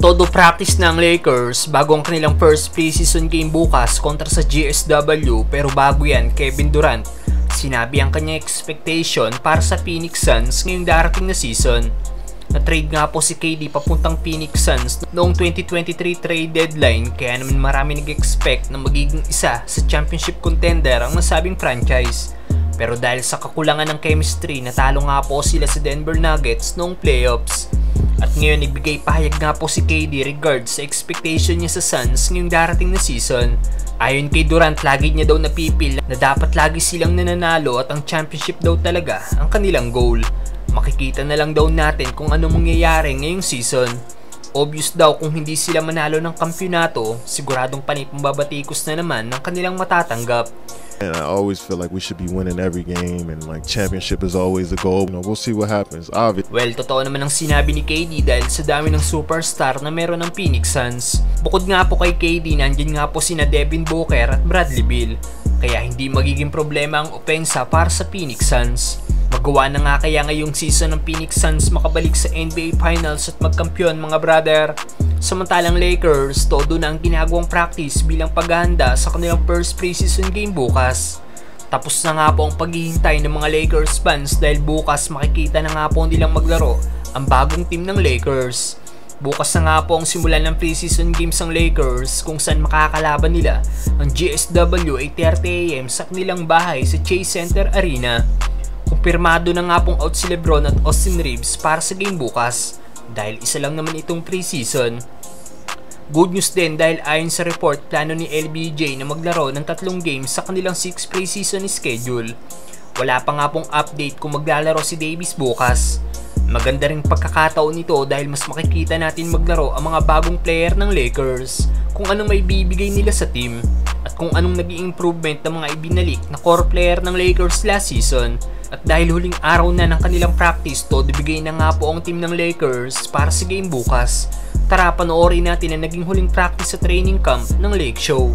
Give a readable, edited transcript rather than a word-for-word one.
Todo practice ng Lakers bago ang kanilang first preseason game bukas kontra sa GSW, pero bago yan, Kevin Durant sinabi ang kanyang expectation para sa Phoenix Suns ngayong darating na season. Na-trade nga po si KD papuntang Phoenix Suns noong 2023 trade deadline, kaya naman marami nag-expect na magiging isa sa championship contender ang nasabing franchise. Pero dahil sa kakulangan ng chemistry, natalo nga po sila sa Denver Nuggets noong playoffs. At ngayon nagbigay pahayag nga po si KD regards sa expectation niya sa Suns ngayong darating na season. Ayon kay Durant, lagi niya daw napipil na dapat lagi silang nananalo at ang championship daw talaga ang kanilang goal. Makikita na lang daw natin kung ano mangyayari ngayong season. Obvious daw kung hindi sila manalo ng kampyonato, siguradong panipambabatikos na naman ng kanilang matatanggap. And I always feel like we should be winning every game and like championship is always the goal. You know, we'll see what happens. Well, totoo naman ang sinabi ni KD dahil sa dami ng superstar na meron ng Phoenix Suns. Bukod nga po kay KD, nandiyan nga po sina Devin Booker at Bradley Beal. Kaya hindi magiging problema ang opensa para sa Phoenix Suns. Magawa na nga kaya ngayong season ng Phoenix Suns makabalik sa NBA Finals at magkampiyon, mga brother. Samantalang Lakers, todo na ang ginagawang practice bilang paghahanda sa kanilang first preseason game bukas. Tapos na nga po ang paghihintay ng mga Lakers fans dahil bukas makikita na nga po nilang maglaro ang bagong team ng Lakers. Bukas na nga po ang simulan ng preseason games ng Lakers kung saan makakalaban nila ang GSW 8:30 AM sa kanilang bahay sa Chase Center Arena. Kumpirmado na nga pong out si LeBron at Austin Reeves para sa game bukas dahil isa lang naman itong preseason. Good news din dahil ayon sa report, plano ni LBJ na maglaro ng 3 games sa kanilang 6 preseason schedule. Wala pa nga pong update kung maglalaro si Davis bukas. Maganda ring pagkakataon nito dahil mas makikita natin maglaro ang mga bagong player ng Lakers, kung anong may bibigay nila sa team, at kung anong naging improvement ng mga ibinalik na core player ng Lakers last season. At dahil huling araw na ng kanilang practice, todo bigay na nga po ang team ng Lakers para sa game bukas. Tara, panoorin natin ang naging huling practice sa training camp ng Lake Show.